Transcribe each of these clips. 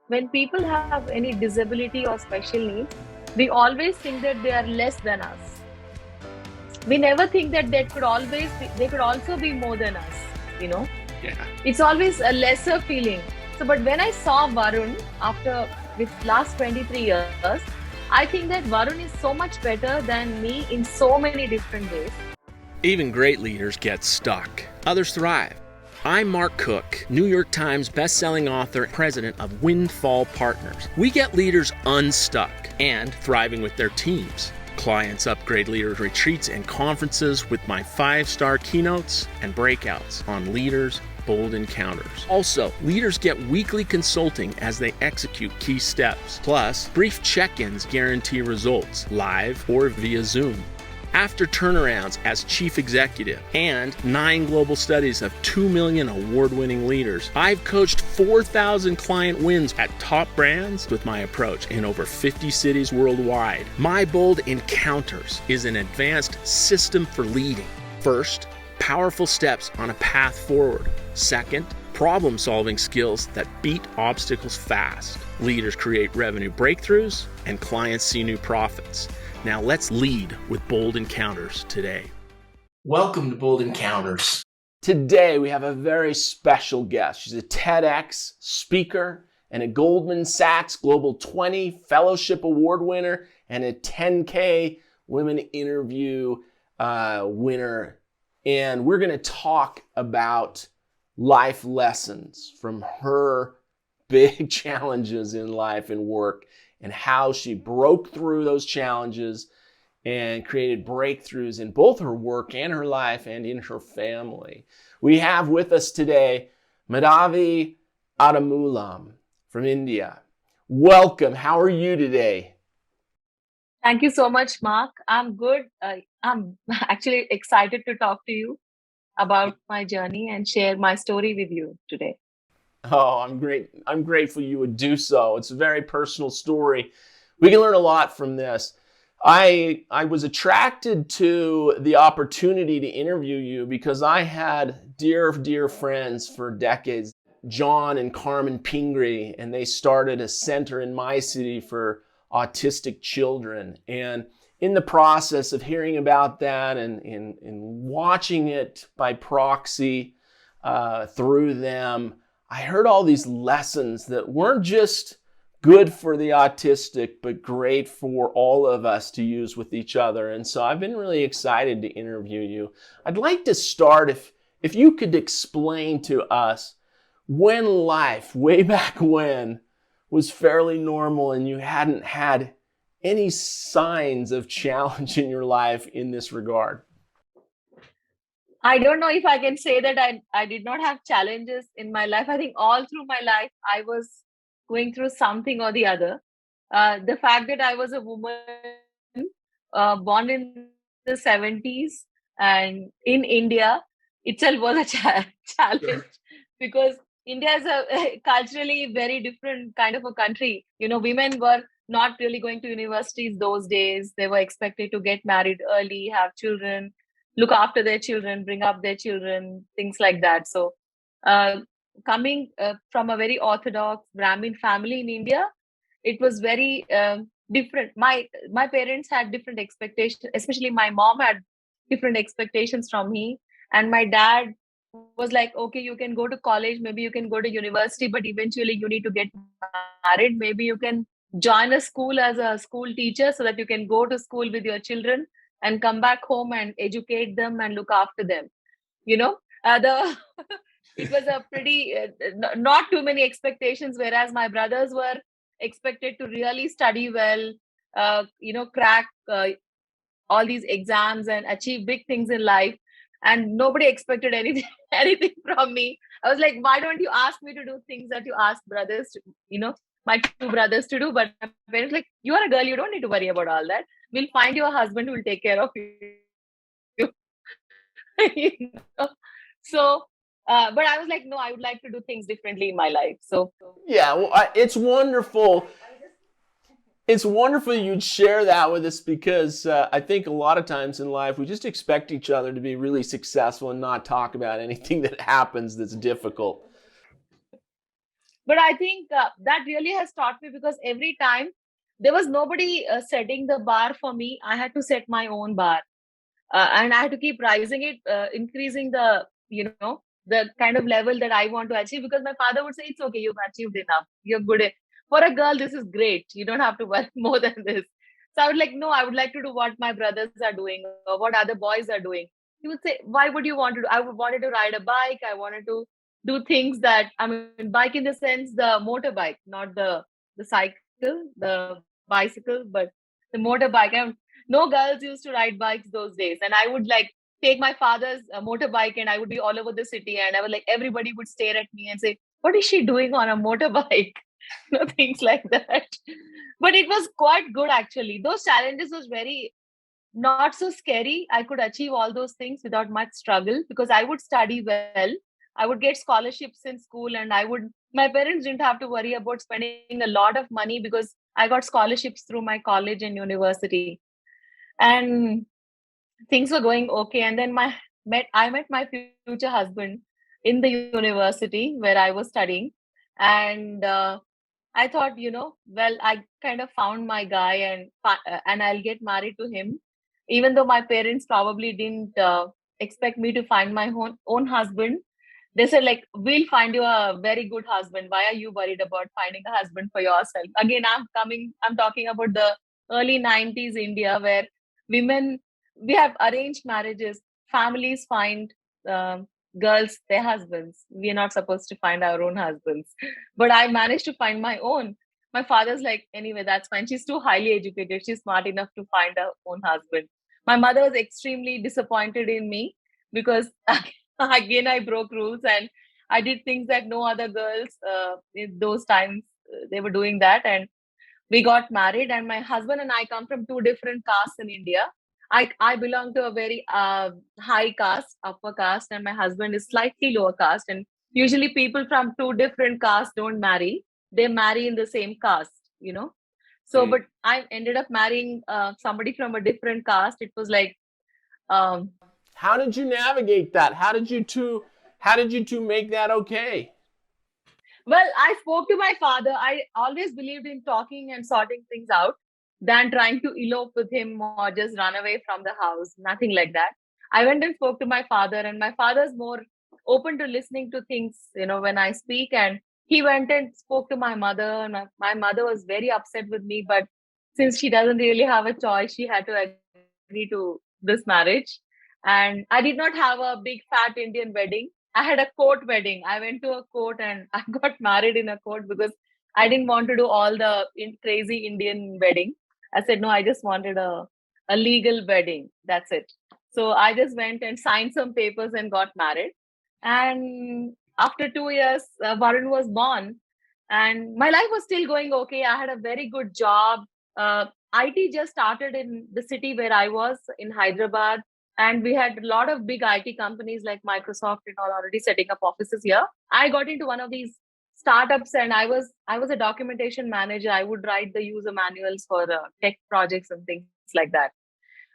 when people have any disability or special needs, we always think that they are less than us. We never think that they could also be more than us. Yeah. It's always a lesser feeling. So, but when I saw Varun after with last 23 years, I think that Varun is so much better than me in so many different ways. Even great leaders get stuck. Others thrive. I'm Mark Cook, New York Times bestselling author, president of Windfall Partners. We get leaders unstuck and thriving with their teams. Clients upgrade leaders' retreats and conferences with my 5-star keynotes and breakouts on leaders' bold encounters. Also, leaders get weekly consulting as they execute key steps. Plus, brief check-ins guarantee results, live or via Zoom. After turnarounds as chief executive and 9 global studies of 2 million award-winning leaders, I've coached 4,000 client wins at top brands with my approach in over 50 cities worldwide. My Bold Encounters is an advanced system for leading. First, powerful steps on a path forward. Second, problem-solving skills that beat obstacles fast. Leaders create revenue breakthroughs and clients see new profits. Now let's lead with Bold Encounters today. Welcome to Bold Encounters. Today we have a very special guest. She's a TEDx speaker and a Goldman Sachs Global 20 Fellowship Award winner and a 10K Women Interview winner. And we're going to talk about life lessons from her big challenges in life and work, and how she broke through those challenges and created breakthroughs in both her work and her life and in her family. We have with us today Madhavi Adimulam from India. Welcome. How are you today? Thank you so much, Mark. I'm good. I'm actually excited to talk to you about my journey and share my story with you today. Oh, I'm great. I'm grateful you would do so. It's a very personal story. We can learn a lot from this. I was attracted to the opportunity to interview you because I had dear friends for decades, John and Carmen Pingree, and they started a center in my city for autistic children. And in the process of hearing about that and watching it by proxy through them, I heard all these lessons that weren't just good for the autistic, but great for all of us to use with each other. And so I've been really excited to interview you. I'd like to start if you could explain to us when life, way back when, was fairly normal and you hadn't had any signs of challenge in your life in this regard. I don't know if I can say that I did not have challenges in my life. I think all through my life, I was going through something or the other. The fact that I was a woman born in the 70s and in India itself was a challenge because India is a culturally very different kind of a country. Women were not really going to universities those days. They were expected to get married early, have children, look after their children, bring up their children, things like that. So, uh, coming from a very orthodox Brahmin family in India, it was very different. My parents had different expectations, especially my mom had different expectations from me, and my dad was like, okay, you can go to college, maybe you can go to university, but eventually you need to get married. Maybe you can join a school as a school teacher so that you can go to school with your children and come back home and educate them and look after them. The it was a pretty not too many expectations, whereas my brothers were expected to really study well, crack all these exams and achieve big things in life, and nobody expected anything anything from me. I was like, why don't you ask me to do things that you ask brothers to, my 2 brothers to do? But my parents like, you are a girl, you don't need to worry about all that. We'll find you a husband who will take care of you. you know? So but I was like, no, I would like to do things differently in my life. So Yeah, well, it's wonderful. It's wonderful you'd share that with us because I think a lot of times in life we just expect each other to be really successful and not talk about anything that happens that's difficult. But I think that really has taught me, because every time there was nobody setting the bar for me, I had to set my own bar. And I had to keep rising it, increasing the, the kind of level that I want to achieve, because my father would say, it's okay, you've achieved enough. You're good. For a girl, this is great. You don't have to work more than this. So I would like, no, I would like to do what my brothers are doing or what other boys are doing. He would say, why would you want to do? I would wanted to ride a bike. I wanted to do things that, I mean, bike in the sense, the motorbike, not the cycle, the bicycle, but the motorbike. No girls used to ride bikes those days. And I would like take my father's motorbike, and I would be all over the city, and I would like, everybody would stare at me and say, what is she doing on a motorbike? Things like that. But it was quite good, actually. Those challenges was very not so scary. I could achieve all those things without much struggle, because I would study well. I would get scholarships in school, and my parents didn't have to worry about spending a lot of money, because I got scholarships through my college and university. And things were going okay. And then I met my future husband in the university where I was studying. And I thought, well, I kind of found my guy, and I'll get married to him, even though my parents probably didn't expect me to find my own husband. They said, like, we'll find you a very good husband. Why are you worried about finding a husband for yourself? Again, I'm talking about the early 90s India, where women, we have arranged marriages. Families find um, girls their husbands. We are not supposed to find our own husbands. But I managed to find my own. My father's like, anyway, that's fine. She's too highly educated. She's smart enough to find her own husband. My mother was extremely disappointed in me, because again, I broke rules, and I did things that no other girls in those times they were doing that. And we got married, and my husband and I come from two different castes in India. I belong to a very high caste, upper caste, and my husband is slightly lower caste. And usually people from two different castes don't marry, they marry in the same caste, so but I ended up marrying somebody from a different caste. It was like, um, How did you navigate that? How did you two make that okay? well, I spoke to my father. I always believed in talking and sorting things out than trying to elope with him or just run away from the house. Nothing like that. I went and spoke to my father, and my father's more open to listening to things, when I speak. And he went and spoke to my mother, and my mother was very upset with me. But since she doesn't really have a choice, she had to agree to this marriage. And I did not have a big fat Indian wedding. I had a court wedding. I went to a court, and I got married in a court, because I didn't want to do all the crazy Indian wedding. I said, no, I just wanted a legal wedding. That's it. So I just went and signed some papers and got married. And after 2 years, Varun was born, and my life was still going okay. I had a very good job. IT just started in the city where I was in Hyderabad, and we had a lot of big IT companies like Microsoft and all already setting up offices here. I got into one of these startups, and I was a documentation manager. I would write the user manuals for tech projects and things like that.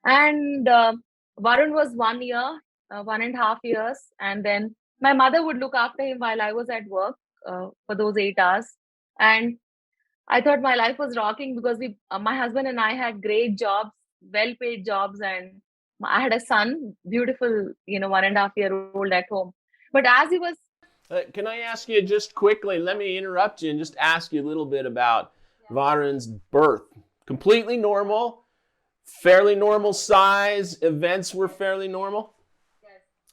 And Varun was 1 year, 1.5 years, and then my mother would look after him while I was at work for those 8 hours. And I thought my life was rocking, because my husband and I had great jobs, well paid jobs, and I had a son, beautiful, 1.5 year old at home. But as he was, Can I ask you just quickly? Let me interrupt you and just ask you a little bit about Varun's birth. Completely normal, fairly normal size, events were fairly normal.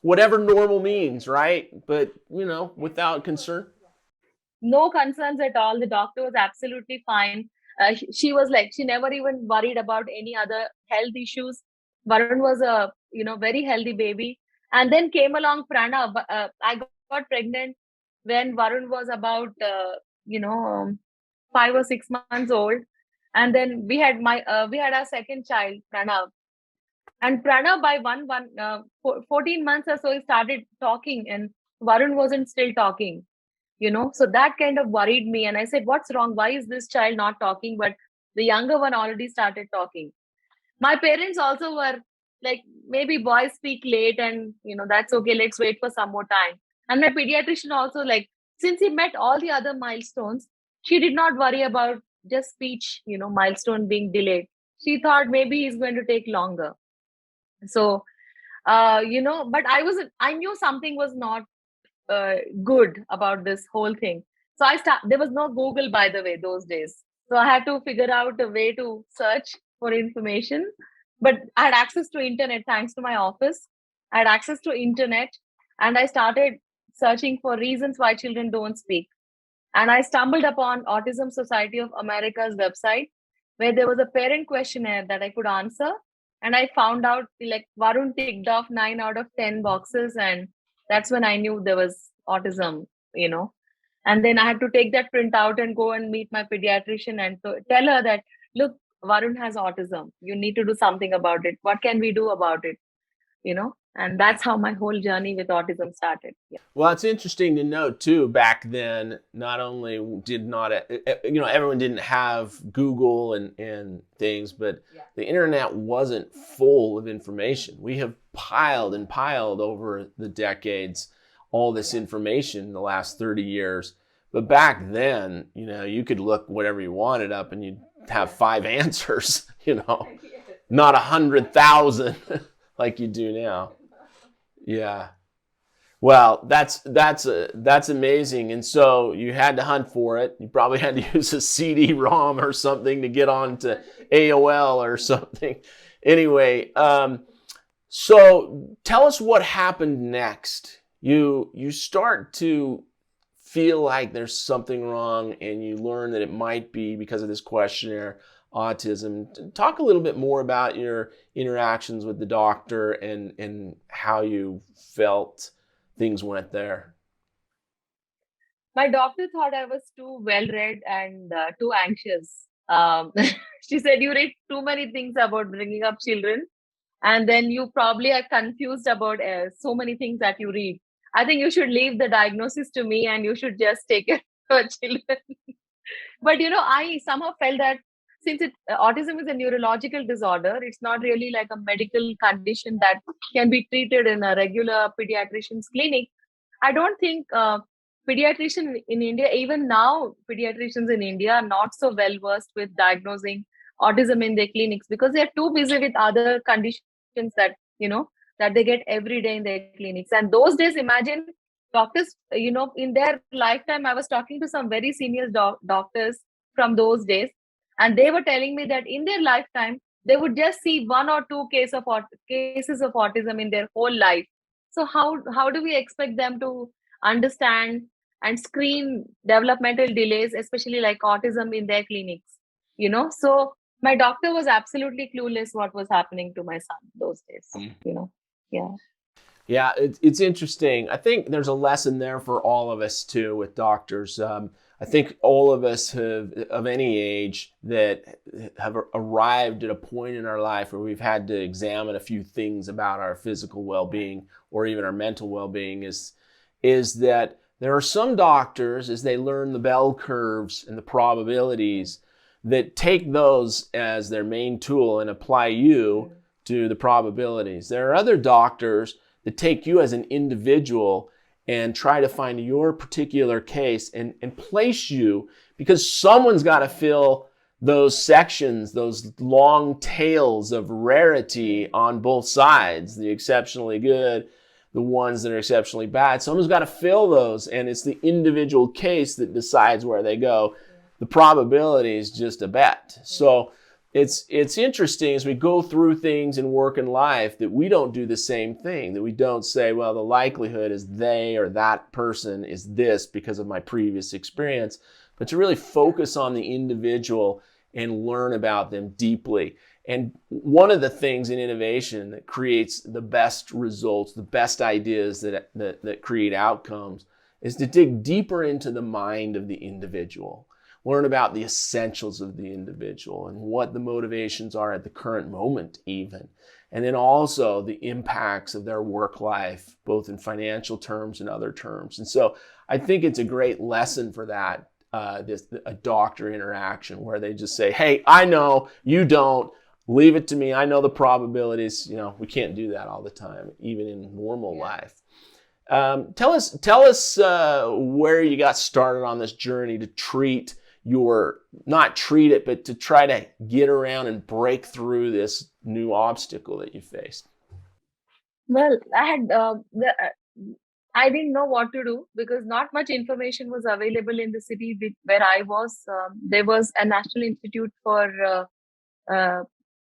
Whatever normal means, right? But, without concern. no concerns at all. The doctor was absolutely fine. She was like, she never even worried about any other health issues. Varun was a, very healthy baby. And then came along Pranav. I got pregnant when Varun was about, you know, um, 5 or 6 months old. And then we had our second child, Pranav. And Pranav, by 14 months or so, he started talking, and Varun wasn't still talking. So that kind of worried me. And I said, what's wrong? Why is this child not talking? But the younger one already started talking. My parents also were like, maybe boys speak late, and that's okay, let's wait for some more time. And my pediatrician also like since he met all the other milestones, she did not worry about just speech, milestone being delayed. She thought maybe he's going to take longer. So, but I knew something was not good about this whole thing. So there was no Google, by the way, those days. So I had to figure out a way to search for information. But I had access to internet thanks to my office. I had access to internet, and I started searching for reasons why children don't speak. And I stumbled upon Autism Society of America's website, where there was a parent questionnaire that I could answer. And I found out like Varun ticked off 9 out of 10 boxes. And that's when I knew there was autism. And then I had to take that print out and go and meet my pediatrician and tell her that, look, Varun has autism. You need to do something about it. What can we do about it? And that's how my whole journey with autism started. Yeah. Well, it's interesting to note too, back then, not only everyone didn't have Google and things, but the internet wasn't full of information. We have piled and piled over the decades all this information in the last 30 years. But back then, you could look whatever you wanted up and you'd have 5 answers, not 100,000 like you do now. Yeah. Well, that's amazing. And so you had to hunt for it. You probably had to use a CD-ROM or something to get on to AOL or something. Anyway, so tell us what happened next. You start to feel like there's something wrong, and you learn that it might be because of this questionnaire, autism. Talk a little bit more about your interactions with the doctor and how you felt things went there. My doctor thought I was too well-read and too anxious. She said, you read too many things about bringing up children, and then you probably are confused about so many things that you read. I think you should leave the diagnosis to me and you should just take care of children. But, I somehow felt that since autism is a neurological disorder, it's not really like a medical condition that can be treated in a regular pediatrician's clinic. I don't think pediatricians in India, even now, pediatricians in India are not so well versed with diagnosing autism in their clinics because they're too busy with other conditions that, that they get every day in their clinics. And those days, imagine doctors, in their lifetime, I was talking to some very senior doctors from those days. And they were telling me that in their lifetime, they would just see 1 or 2 cases of autism in their whole life. So how do we expect them to understand and screen developmental delays, especially like autism in their clinics? So my doctor was absolutely clueless what was happening to my son those days. Yeah. Yeah, it's interesting. I think there's a lesson there for all of us too with doctors. I think all of us of any age that have arrived at a point in our life where we've had to examine a few things about our physical well-being or even our mental well-being is that there are some doctors, as they learn the bell curves and the probabilities, that take those as their main tool and apply you to the probabilities. There are other doctors that take you as an individual and try to find your particular case and place you, because someone's got to fill those sections, those long tails of rarity on both sides, the exceptionally good, the ones that are exceptionally bad. Someone's got to fill those, and it's the individual case that decides where they go. The probability is just a bet. So it's interesting as we go through things and work in life that we don't do the same thing, that we don't say, well, the likelihood is they or that person is this because of my previous experience, but to really focus on the individual and learn about them deeply. And one of the things in innovation that creates the best results, the best ideas that create outcomes, is to dig deeper into the mind of the individual. Learn about the essentials of the individual and what the motivations are at the current moment even. And then also the impacts of their work life, both in financial terms and other terms. And so I think it's a great lesson for that, a doctor interaction where they just say, hey, I know, you don't, leave it to me. I know the probabilities. We can't do that all the time, even in normal life. Tell us where you got started on this journey to not treat it, but to try to get around and break through this new obstacle that you faced. Well, I didn't know what to do because not much information was available in the city where I was. There was a National Institute for uh,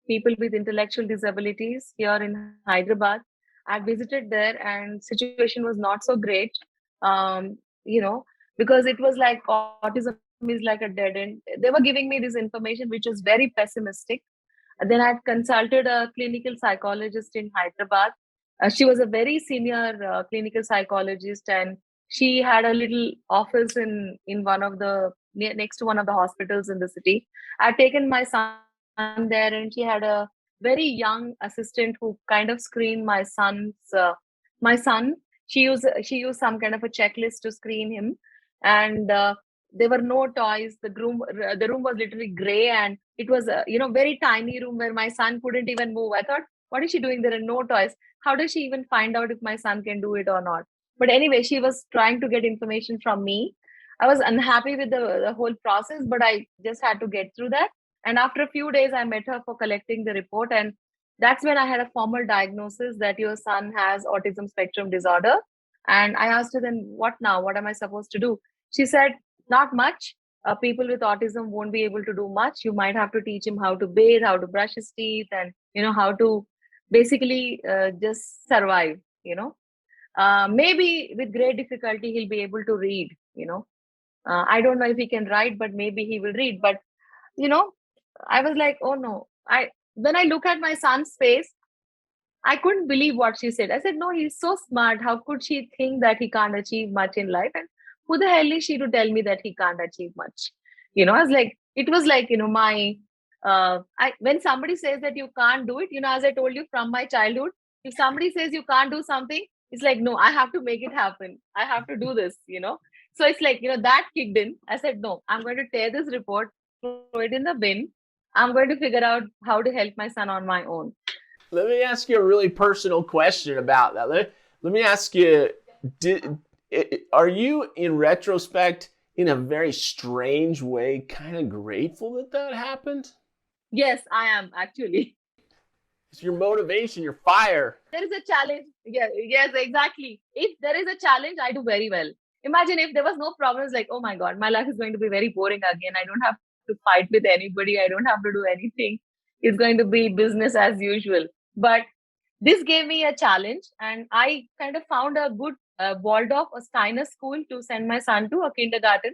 people with intellectual disabilities here in Hyderabad. I visited there, and situation was not so great. Um, you know, because it was like autism is like a dead end. They were giving me this information which was very pessimistic. Then I consulted a clinical psychologist in Hyderabad. She was a very senior clinical psychologist, and she had a little office in one of the next to one of the hospitals in the city. I'd taken my son there, and she had a very young assistant who kind of screened my son. She used some kind of a checklist to screen him, and there were no toys. The room was literally gray, and it was a very tiny room where my son couldn't even move. I thought, what is she doing? There are no toys. How does she even find out if my son can do it or not? But anyway, she was trying to get information from me. I was unhappy with the whole process, but I just had to get through that. And after a few days, I met her for collecting the report. And that's when I had a formal diagnosis that your son has autism spectrum disorder. And I asked her, then what now? What am I supposed to do? She said, not much. People with autism won't be able to do much. You might have to teach him how to bathe, how to brush his teeth, and how to basically just survive. Maybe with great difficulty he'll be able to read. I don't know if he can write, but maybe he will read. But you know, I was like, oh no. I When I look at my son's face, I couldn't believe what she said. I said, no, he's so smart. How could she think that he can't achieve much in life? And who the hell is she to tell me that he can't achieve much? I was like, it was like, when somebody says that you can't do it, as I told you from my childhood, if somebody says you can't do something, it's like, no, I have to make it happen. I have to do this. So it's like, that kicked in. I said, no, I'm going to tear this report, throw it in the bin. I'm going to figure out how to help my son on my own. Let me ask you a really personal question about that. Let me ask you, are you, in retrospect, in a very strange way, kind of grateful that happened? Yes, I am actually. It's your motivation, your fire. There is a challenge. Yeah, yes, exactly. If there is a challenge, I do very well. Imagine if there was no problems, like, oh my God, my life is going to be very boring again. I don't have to fight with anybody. I don't have to do anything. It's going to be business as usual. But this gave me a challenge, and I kind of found a good Waldorf or Steiner school to send my son to a kindergarten.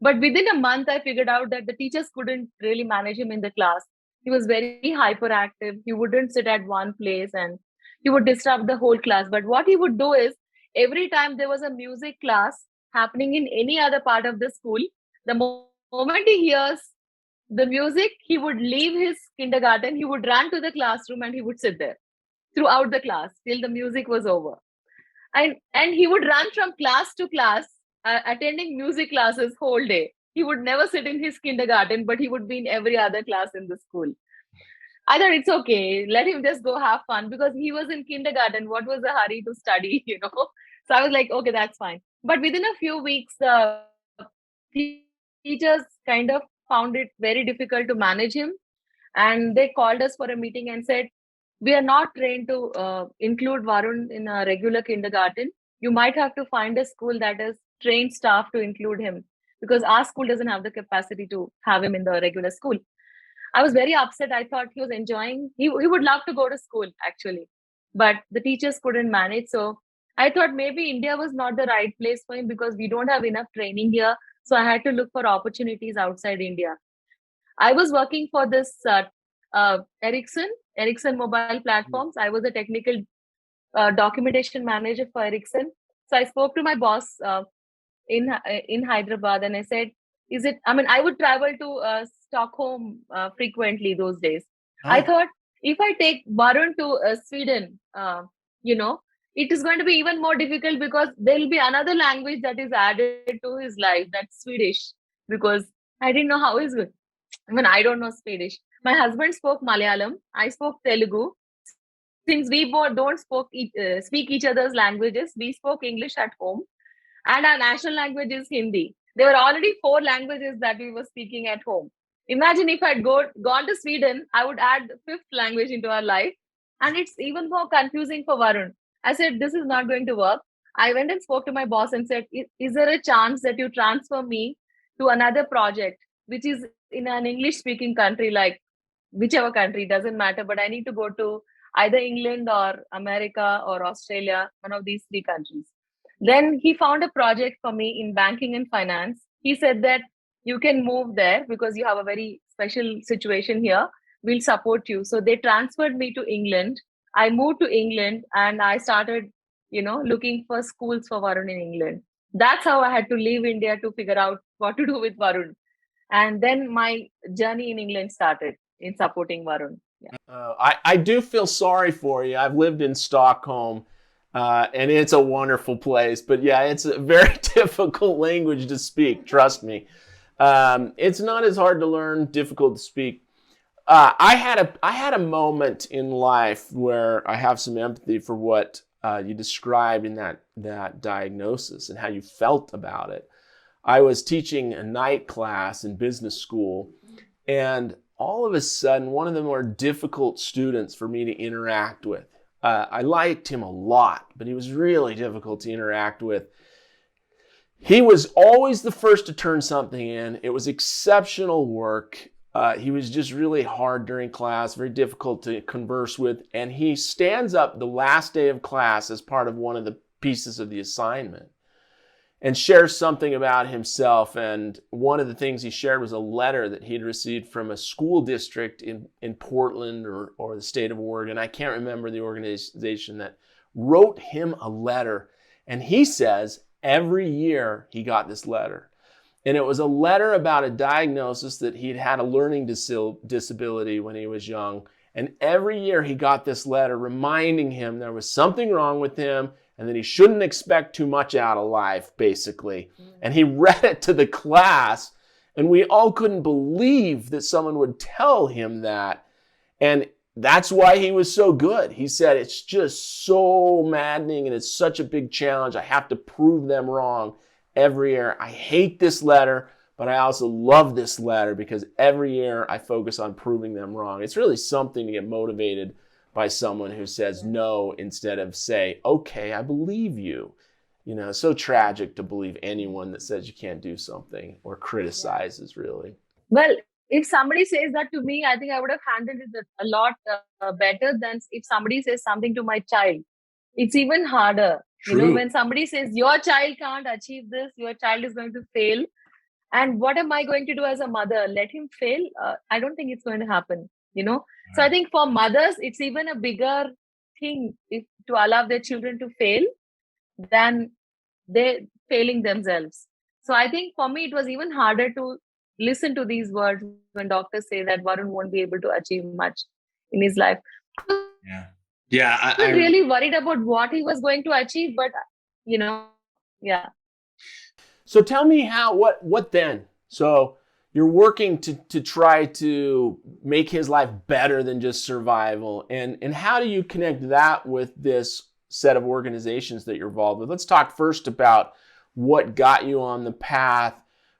But within a month, I figured out that the teachers couldn't really manage him in the class. He was very hyperactive. He wouldn't sit at one place, and he would disrupt the whole class. But what he would do is, every time there was a music class happening in any other part of the school, the moment he hears the music, he would leave his kindergarten, he would run to the classroom, and he would sit there throughout the class till the music was over. And he would run from class to class, attending music classes whole day. He would never sit in his kindergarten, but he would be in every other class in the school. I thought it's okay, let him just go have fun, because he was in kindergarten. What was the hurry to study? So I was like, okay, that's fine. But within a few weeks, the teachers kind of found it very difficult to manage him, and they called us for a meeting and said, we are not trained to include Varun in a regular kindergarten. You might have to find a school that has trained staff to include him, because our school doesn't have the capacity to have him in the regular school. I was very upset. I thought he was enjoying, he would love to go to school actually, but the teachers couldn't manage. So I thought maybe India was not the right place for him, because we don't have enough training here. So I had to look for opportunities outside India. I was working for this Ericsson mobile platforms. I was a technical documentation manager for Ericsson. So I spoke to my boss in Hyderabad, and I said, "Is it? I mean, I would travel to Stockholm frequently those days. I thought, if I take Varun to Sweden, it is going to be even more difficult, because there will be another language that is added to his life, that's Swedish, because I didn't know how is it. I mean, I don't know Swedish. My husband spoke Malayalam. I spoke Telugu. since we both don't speak each other's languages, we spoke English at home, and our national language is Hindi. There were already four languages that we were speaking at home. Imagine if I'd gone to Sweden, I would add the fifth language into our life. And it's even more confusing for Varun. I said, this is not going to work. I went and spoke to my boss and said, is there a chance that you transfer me to another project, which is in an English speaking country, like whichever country, doesn't matter, but I need to go to either England or America or Australia, one of these three countries. Then he found a project for me in banking and finance. He said that you can move there because you have a very special situation here. We'll support you. So they transferred me to England. I moved to England and I started, looking for schools for Varun in England. That's how I had to leave India to figure out what to do with Varun. And then my journey in England started in supporting Varun. Yeah. I do feel sorry for you. I've lived in Stockholm, and it's a wonderful place. But yeah, it's a very difficult language to speak. Trust me. It's not as hard to learn, difficult to speak. I had a moment in life where I have some empathy for what you described in that diagnosis and how you felt about it. I was teaching a night class in business school, and all of a sudden, one of the more difficult students for me to interact with. I liked him a lot, but he was really difficult to interact with. He was always the first to turn something in. It was exceptional work. He was just really hard during class, very difficult to converse with. And he stands up the last day of class as part of one of the pieces of the assignment and shares something about himself. And one of the things he shared was a letter that he'd received from a school district in Portland or the state of Oregon. I can't remember the organization that wrote him a letter. And he says every year he got this letter. And it was a letter about a diagnosis that he'd had a learning disability when he was young. And every year he got this letter reminding him there was something wrong with him and that he shouldn't expect too much out of life, basically. And he read it to the class, and we all couldn't believe that someone would tell him that. And that's why he was so good. He said, it's just so maddening, and it's such a big challenge. I have to prove them wrong every year. I hate this letter, but I also love this letter because every year I focus on proving them wrong. It's really something to get motivated by someone who says no instead of say, okay, I believe you. So tragic to believe anyone that says you can't do something or criticizes, really. Well, if somebody says that to me, I think I would have handled it a lot better than if somebody says something to my child. It's even harder. True. When somebody says your child can't achieve this, your child is going to fail. And what am I going to do as a mother? Let him fail? I don't think it's going to happen, So I think for mothers, it's even a bigger thing to allow their children to fail than they failing themselves. So I think for me, it was even harder to listen to these words when doctors say that Varun won't be able to achieve much in his life. Yeah. I was really worried about what he was going to achieve, but yeah. So tell me what then? So you're working to try to make his life better than just survival. And how do you connect that with this set of organizations that you're involved with? Let's talk first about what got you on the path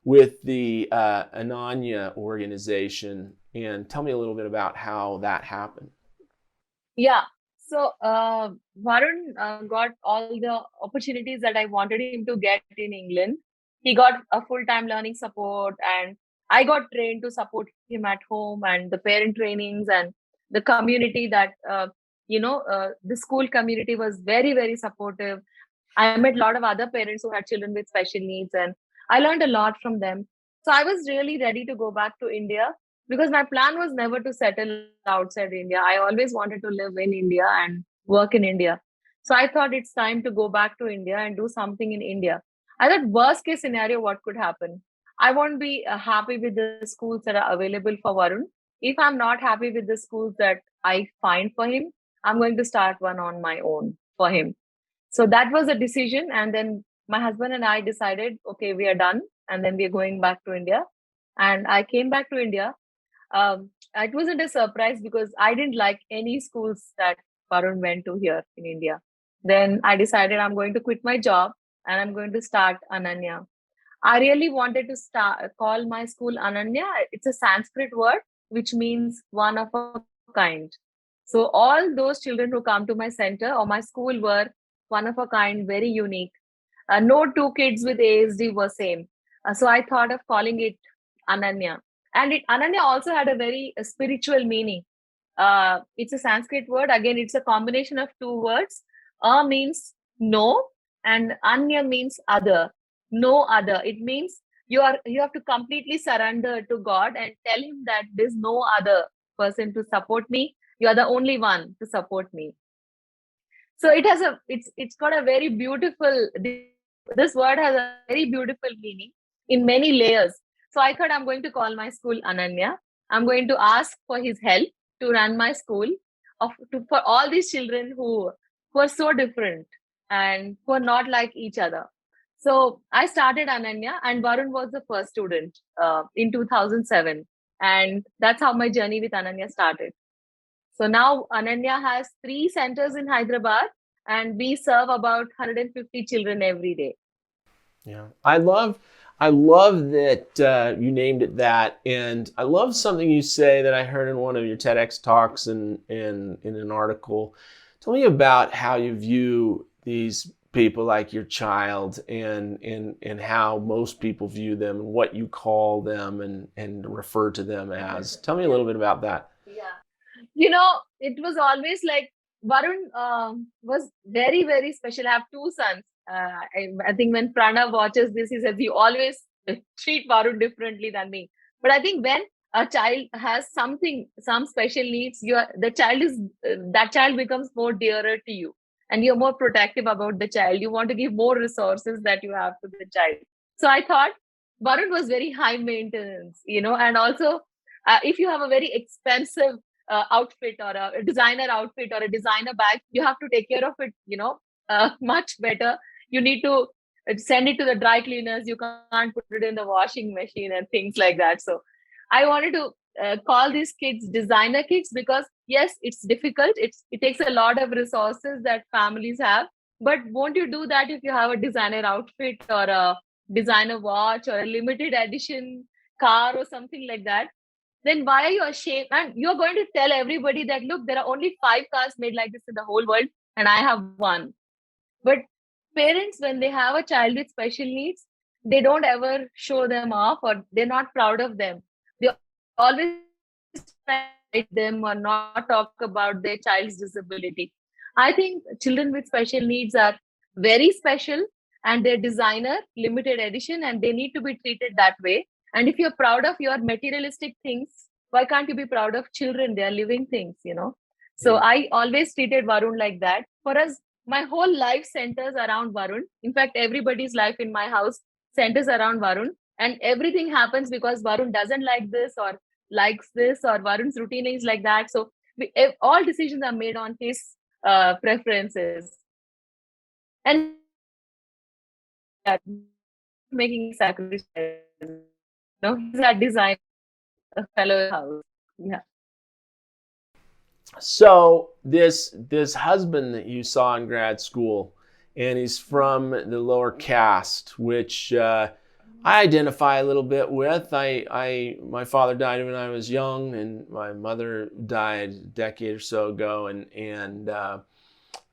with the Ananya organization, and tell me a little bit about how that happened. Yeah. So Varun got all the opportunities that I wanted him to get in England. He got a full-time learning support, and I got trained to support him at home, and the parent trainings and the community that, the school community was very, very supportive. I met a lot of other parents who had children with special needs, and I learned a lot from them. So I was really ready to go back to India because my plan was never to settle outside India. I always wanted to live in India and work in India. So I thought it's time to go back to India and do something in India. I thought worst case scenario, what could happen? I won't be happy with the schools that are available for Varun. If I'm not happy with the schools that I find for him, I'm going to start one on my own for him. So that was a decision. And then my husband and I decided, okay, we are done. And then we are going back to India. And I came back to India. It wasn't a surprise because I didn't like any schools that Varun went to here in India. Then I decided I'm going to quit my job and I'm going to start Ananya. I really wanted to call my school Ananya. It's a Sanskrit word which means one of a kind. So all those children who come to my center or my school were one of a kind, very unique. No two kids with ASD were same. So I thought of calling it Ananya. And Ananya also had a very spiritual meaning. It's a Sanskrit word. Again, it's a combination of two words. Means no, and Anya means other. No other. It means you have to completely surrender to God and tell him that there's no other person to support me. You are the only one to support me. So it's got a very beautiful, this word has a very beautiful meaning in many layers. So I thought I'm going to call my school Ananya. I'm going to ask for his help to run my school for all these children who are so different and who are not like each other. So I started Ananya, and Varun was the first student in 2007. And that's how my journey with Ananya started. So now Ananya has 3 centers in Hyderabad, and we serve about 150 children every day. Yeah, I love that you named it that, and I love something you say that I heard in one of your TEDx talks and in an article. Tell me about how you view these people like your child, and how most people view them, and what you call them and refer to them as. Tell me a little bit about that. Yeah. It was always like Varun was very, very special. I have 2 sons. I think when Pranav watches this, he says, you always treat Varun differently than me. But I think when a child has some special needs, that child becomes more dearer to you, and you're more protective about the child. You want to give more resources that you have to the child. So I thought Varun was very high maintenance, and also if you have a very expensive outfit or a designer outfit or a designer bag, you have to take care of it, much better. You need to send it to the dry cleaners. You can't put it in the washing machine and things like that. So I wanted to call these kids designer kids because yes, it's difficult. It takes a lot of resources that families have. But won't you do that if you have a designer outfit or a designer watch or a limited edition car or something like that? Then why are you ashamed? And you're going to tell everybody that, look, there are only 5 cars made like this in the whole world, and I have one. But parents, when they have a child with special needs, they don't ever show them off, or they're not proud of them. They always try to hide them or not talk about their child's disability. I think children with special needs are very special, and they're designer, limited edition, and they need to be treated that way. And if you're proud of your materialistic things, why can't you be proud of children? They are living things. So I always treated Varun like that. For us, my whole life centers around Varun. In fact, everybody's life in my house centers around Varun. And everything happens because Varun doesn't like this or likes this, or Varun's routine is like that. So all decisions are made on his preferences. And making sacrifices. He's a designer, a fellow house. Yeah. So this husband that you saw in grad school, and he's from the lower caste, which I identify a little bit with. My father died when I was young, and my mother died a decade or so ago, and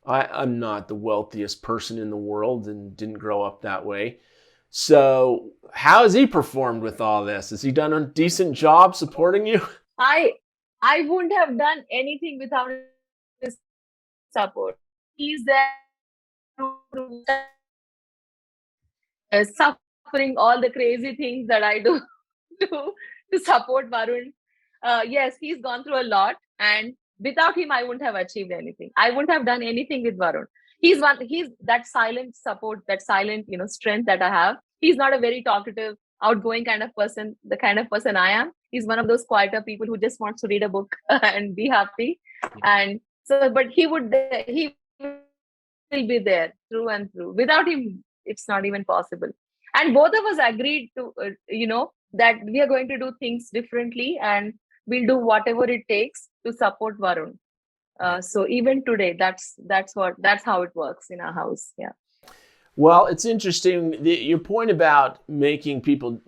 I'm not the wealthiest person in the world and didn't grow up that way. So how has he performed with all this? Has he done a decent job supporting you? I wouldn't have done anything without his support. He's there suffering all the crazy things that I do to support Varun. Yes, he's gone through a lot, and without him, I wouldn't have achieved anything. I wouldn't have done anything with Varun. He's that silent support, that silent, strength that I have. He's not a very talkative, outgoing kind of person, the kind of person I am. He's one of those quieter people who just wants to read a book and be happy. And so, but he will be there through and through. Without him, it's not even possible. And both of us agreed to, that we are going to do things differently, and we'll do whatever it takes to support Varun. So even today, that's how it works in our house. Yeah. Well, it's interesting. Your point about making people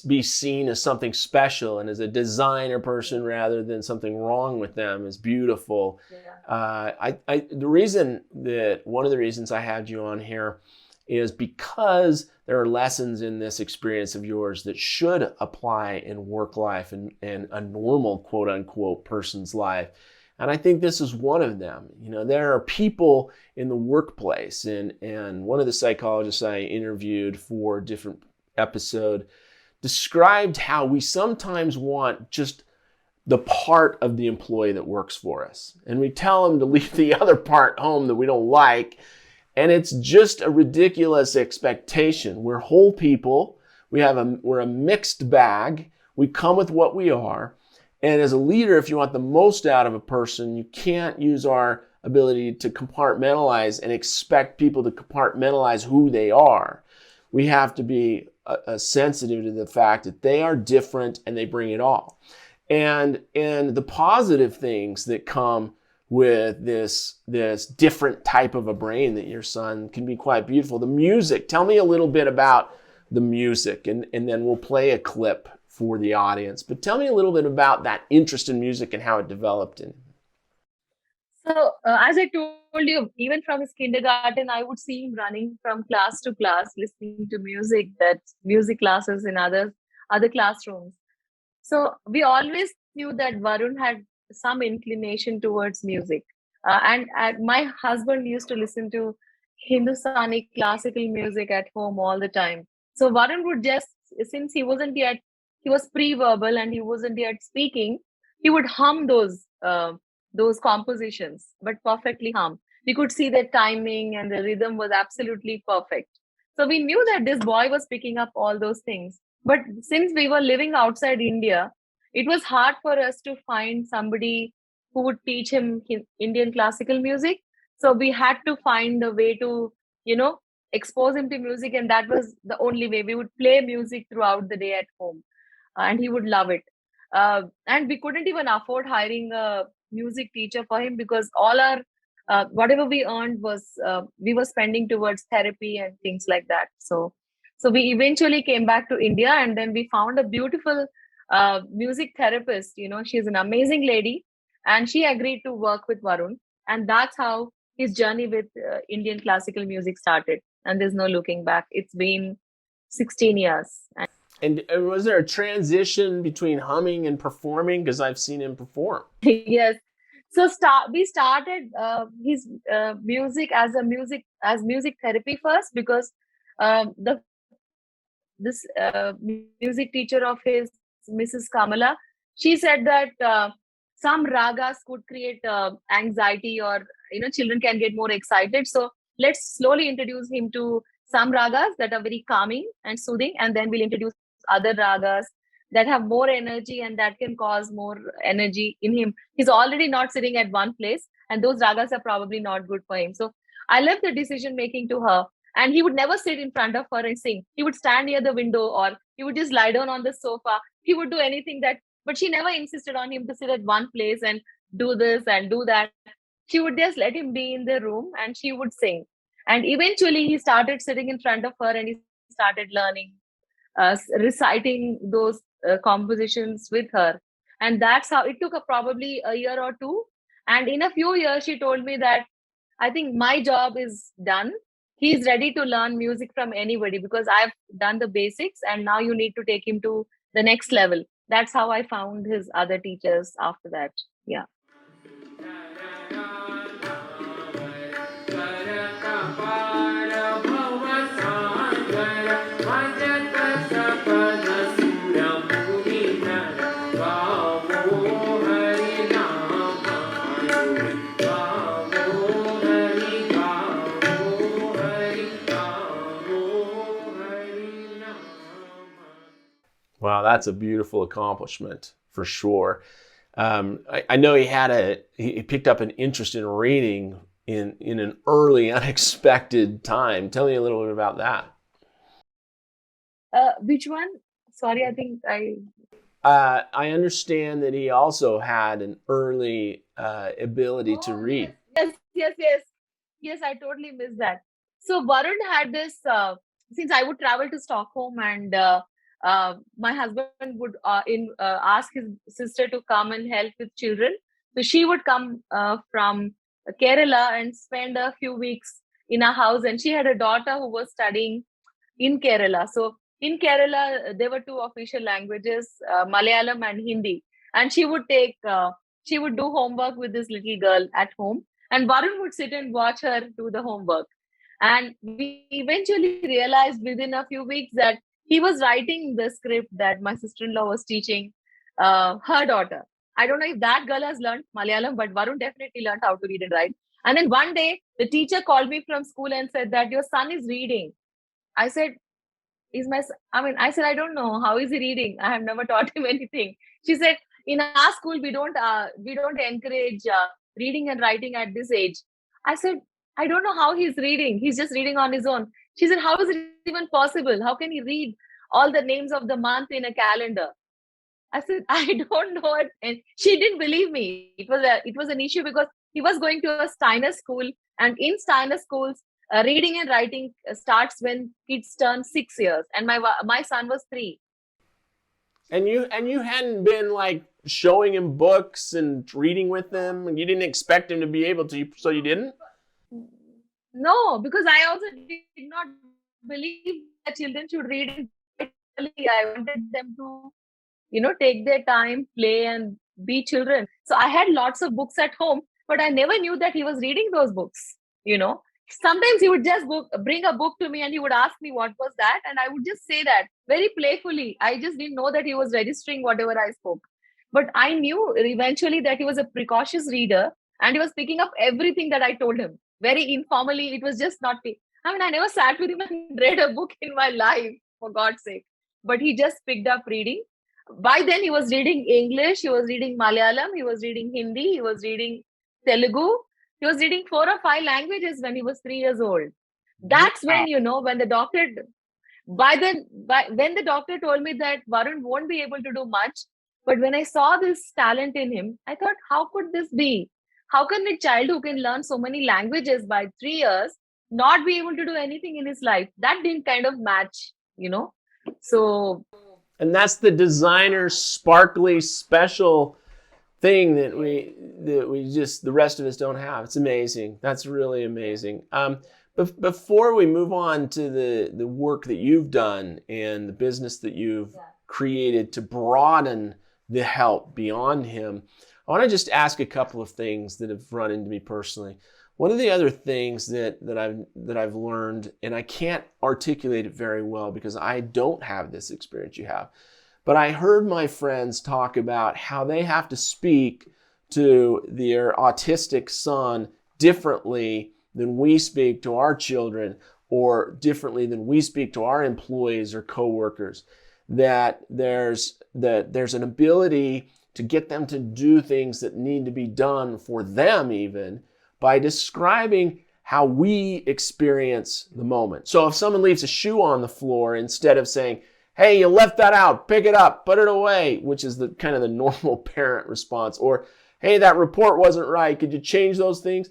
be seen as something special and as a designer person rather than something wrong with them is beautiful. Yeah. One of the reasons I had you on here is because there are lessons in this experience of yours that should apply in work life and a normal quote unquote person's life. And I think this is one of them. You know, there are people in the workplace, and one of the psychologists I interviewed for a different episode described how we sometimes want just the part of the employee that works for us. And we tell them to leave the other part home that we don't like. And it's just a ridiculous expectation. We're whole people. We're a mixed bag. We come with what we are. And as a leader, if you want the most out of a person, you can't use our ability to compartmentalize and expect people to compartmentalize who they are. We have to be sensitive to the fact that they are different and they bring it all. And the positive things that come with this different type of a brain that your son can be quite beautiful. The music, tell me a little bit about the music, and then we'll play a clip for the audience. But tell me a little bit about that interest in music and how it developed in. So as I told you, even from his kindergarten, I would see him running from class to class, listening to music, that music classes in other classrooms. So we always knew that Varun had some inclination towards music. And my husband used to listen to Hindustani classical music at home all the time. So Varun would just, since he was pre-verbal and he wasn't yet speaking, he would hum those compositions, but perfectly hum. We could see the timing and the rhythm was absolutely perfect. So we knew that this boy was picking up all those things. But since we were living outside India, it was hard for us to find somebody who would teach him Indian classical music. So we had to find a way to, expose him to music. And that was the only way. We would play music throughout the day at home, and he would love it. And we couldn't even afford hiring a music teacher for him because all our whatever we earned was we were spending towards therapy and things like that. So we eventually came back to India, and then we found a beautiful music therapist. She's an amazing lady, and she agreed to work with Varun, and that's how his journey with Indian classical music started. And there's no looking back. It's been 16 years. And was there a transition between humming and performing? Because I've seen him perform. Yes. So we started his music as music therapy first, because this music teacher of his, Mrs. Kamala, she said that some ragas could create anxiety, or children can get more excited. So let's slowly introduce him to some ragas that are very calming and soothing, and then we'll introduce other ragas that have more energy and that can cause more energy in him. He's already not sitting at one place, and those ragas are probably not good for him. So I left the decision making to her, and he would never sit in front of her and sing. He would stand near the window, or he would just lie down on the sofa. He would do anything but she never insisted on him to sit at one place and do this and do that. She would just let him be in the room and she would sing. And eventually he started sitting in front of her and he started learning, reciting those compositions with her. And that's how it took probably a year or two. And in a few years, she told me that I think my job is done. He's ready to learn music from anybody because I've done the basics, and now you need to take him to the next level. That's how I found his other teachers after that. Yeah. Wow, that's a beautiful accomplishment for sure. I know he picked up an interest in reading in an early, unexpected time. Tell me a little bit about that. Which one? Sorry, I think I. I understand that he also had an early ability to read. Yes, I totally missed that. So Varun had this, since I would travel to Stockholm and my husband would ask his sister to come and help with children. So she would come from Kerala and spend a few weeks in a house. And she had a daughter who was studying in Kerala. So in Kerala, there were two official languages, Malayalam and Hindi. And she would do homework with this little girl at home. And Varun would sit and watch her do the homework. And we eventually realized within a few weeks that he was writing the script that my sister-in-law was teaching her daughter. I don't know if that girl has learned Malayalam, but Varun definitely learned how to read and write. And then one day, the teacher called me from school and said that your son is reading. I said, I said, I don't know. How is he reading? I have never taught him anything. She said, in our school, we don't encourage reading and writing at this age. I said, I don't know how he's reading. He's just reading on his own. She said, how is it even possible? How can he read all the names of the month in a calendar? I said, I don't know it. And she didn't believe me. It was an issue because he was going to a Steiner school, and in Steiner schools, reading and writing starts when kids turn 6 years, and my son was 3. And you hadn't been like showing him books and reading with them, and you didn't expect him to be able to, so you didn't? No, because I also did not believe that children should read and write early. I wanted them to take their time, play, and be children. So I had lots of books at home, but I never knew that he was reading those books. Sometimes he would just bring a book to me and he would ask me what was that, and I would just say that very playfully. I just didn't know that he was registering whatever I spoke, but I knew eventually that he was a precocious reader and he was picking up everything that I told him very informally. It was just not. I never sat with him and read a book in my life, for God's sake. But he just picked up reading. By then, he was reading English, he was reading Malayalam, he was reading Hindi, he was reading Telugu. He was reading 4 or 5 languages when he was 3 years old. That's when, when the doctor, when the doctor told me that Varun won't be able to do much. But when I saw this talent in him, I thought, how could this be? How can a child who can learn so many languages by 3 years not be able to do anything in his life? That didn't kind of match. So And that's the designer's sparkly special thing that we just, the rest of us don't have. It's amazing. That's really amazing. Before we move on to the work that you've done and the business that you've created to broaden the help beyond him, I want to just ask a couple of things that have run into me personally. One of the other things that I've learned, and I can't articulate it very well because I don't have this experience you have, but I heard my friends talk about how they have to speak to their autistic son differently than we speak to our children, or differently than we speak to our employees or coworkers. That there's an ability to get them to do things that need to be done for them, even by describing how we experience the moment. So if someone leaves a shoe on the floor, instead of saying, hey, you left that out, pick it up, put it away, which is the kind of the normal parent response, or hey, that report wasn't right, could you change those things?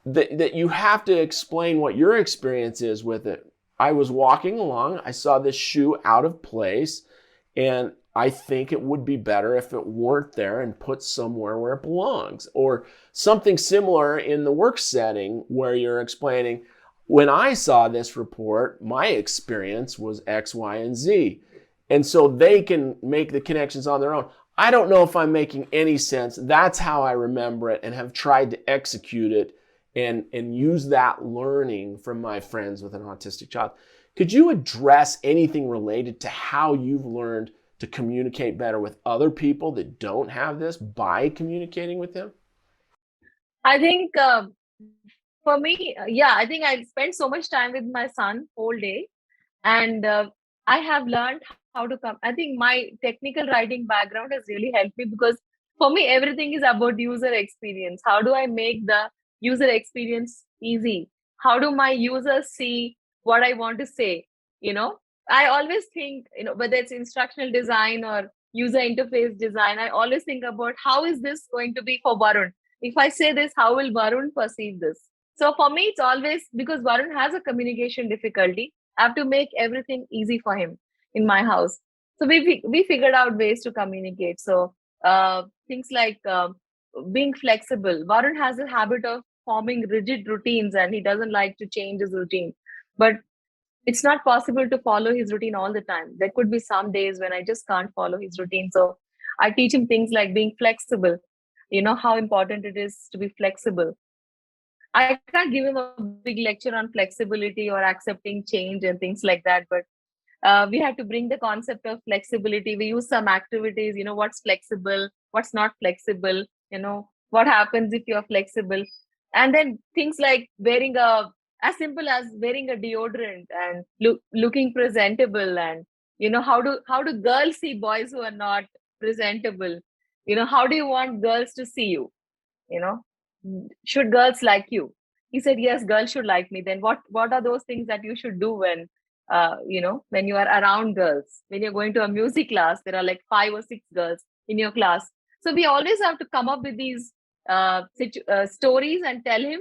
That you have to explain what your experience is with it. I was walking along, I saw this shoe out of place, and I think it would be better if it weren't there and put somewhere where it belongs. Or something similar in the work setting where you're explaining, when I saw this report, my experience was X, Y, and Z. And so they can make the connections on their own. I don't know if I'm making any sense. That's how I remember it and have tried to execute it and use that learning from my friends with an autistic child. Could you address anything related to how you've learned to communicate better with other people that don't have this by communicating with them? I think for me, I think I spent so much time with my son whole day, and I have learned how to come. I think my technical writing background has really helped me, because for me, everything is about user experience. How do I make the user experience easy? How do my users see what I want to say? I always think, whether it's instructional design or user interface design, I always think about how is this going to be for Varun? If I say this, how will Varun perceive this? So for me, it's always because Varun has a communication difficulty. I have to make everything easy for him in my house. So we figured out ways to communicate. So things like being flexible. Varun has a habit of forming rigid routines, and he doesn't like to change his routine. But it's not possible to follow his routine all the time. There could be some days when I just can't follow his routine. So I teach him things like being flexible. You know how important it is to be flexible. I can't give him a big lecture on flexibility or accepting change and things like that, but we had to bring the concept of flexibility. We use some activities, what's flexible, what's not flexible, what happens if you're flexible. And then things like as simple as wearing a deodorant and looking presentable. And, how do girls see boys who are not presentable? How do you want girls to see you? you know should girls like you? He said, yes, girls should like me. Then what are those things that you should do when you are around girls? When you're going to a music class, there are like 5 or 6 girls in your class. So we always have to come up with these stories and tell him,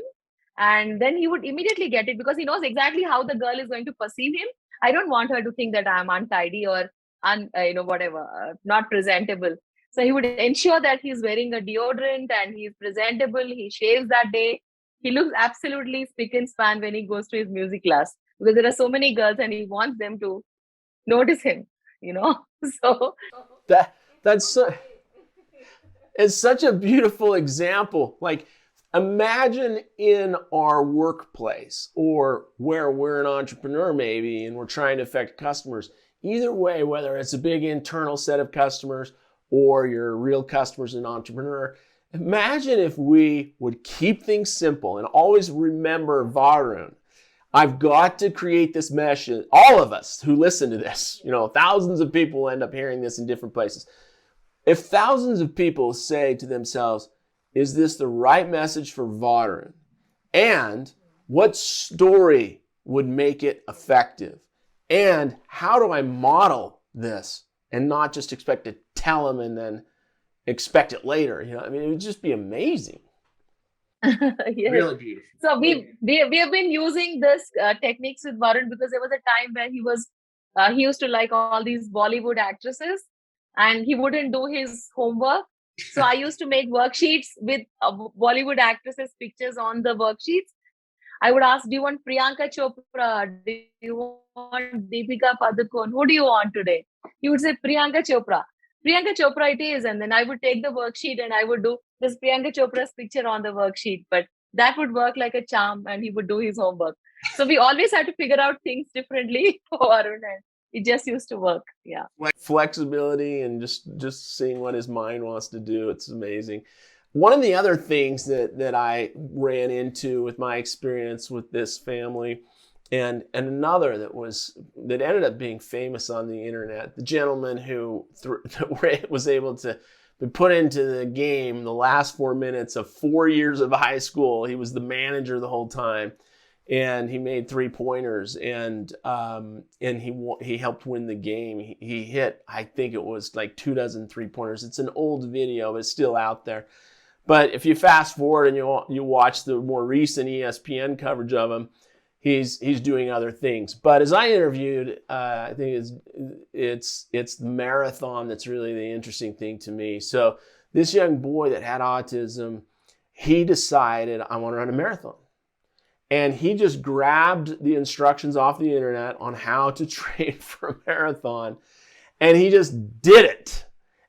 and then he would immediately get it because he knows exactly how the girl is going to perceive him. I don't want her to think that I'm untidy or whatever, not presentable. So he would ensure that he's wearing a deodorant and he's presentable. He shaves that day. He looks absolutely spick and span when he goes to his music class because there are so many girls and he wants them to notice him, So that's so, it's such a beautiful example. Like, imagine in our workplace or where we're an entrepreneur maybe and we're trying to affect customers. Either way, whether it's a big internal set of customers or your real customers and entrepreneur, imagine if we would keep things simple and always remember, Varun, I've got to create this message. All of us who listen to this, thousands of people end up hearing this in different places. If thousands of people say to themselves, is this the right message for Varun? And what story would make it effective? And how do I model this and not just expect to tell them and then expect it later? It would just be amazing. Yes. Really beautiful. So we have been using this techniques with Varun because there was a time where he used to like all these Bollywood actresses and he wouldn't do his homework. So I used to make worksheets with Bollywood actresses' pictures on the worksheets. I would ask, do you want Priyanka Chopra? Do you want Deepika Padukone? Who do you want today? He would say Priyanka Chopra. Priyanka Chopra it is. And then I would take the worksheet and I would do this Priyanka Chopra's picture on the worksheet. But that would work like a charm and he would do his homework. So we always had to figure out things differently for Arun, and it just used to work. Yeah. Flexibility and just seeing what his mind wants to do. It's amazing. One of the other things that I ran into with my experience with this family and another that ended up being famous on the internet, the gentleman who was able to be put into the game the last 4 minutes of 4 years of high school. He was the manager the whole time, and he made 3-pointers, and he helped win the game. He hit, I think it was like 24 3-pointers. It's an old video, but it's still out there. But if you fast forward and you watch the more recent ESPN coverage of him, he's doing other things. But as I interviewed, I think it's the marathon that's really the interesting thing to me. So this young boy that had autism, he decided, I want to run a marathon. And he just grabbed the instructions off the internet on how to train for a marathon, and he just did it.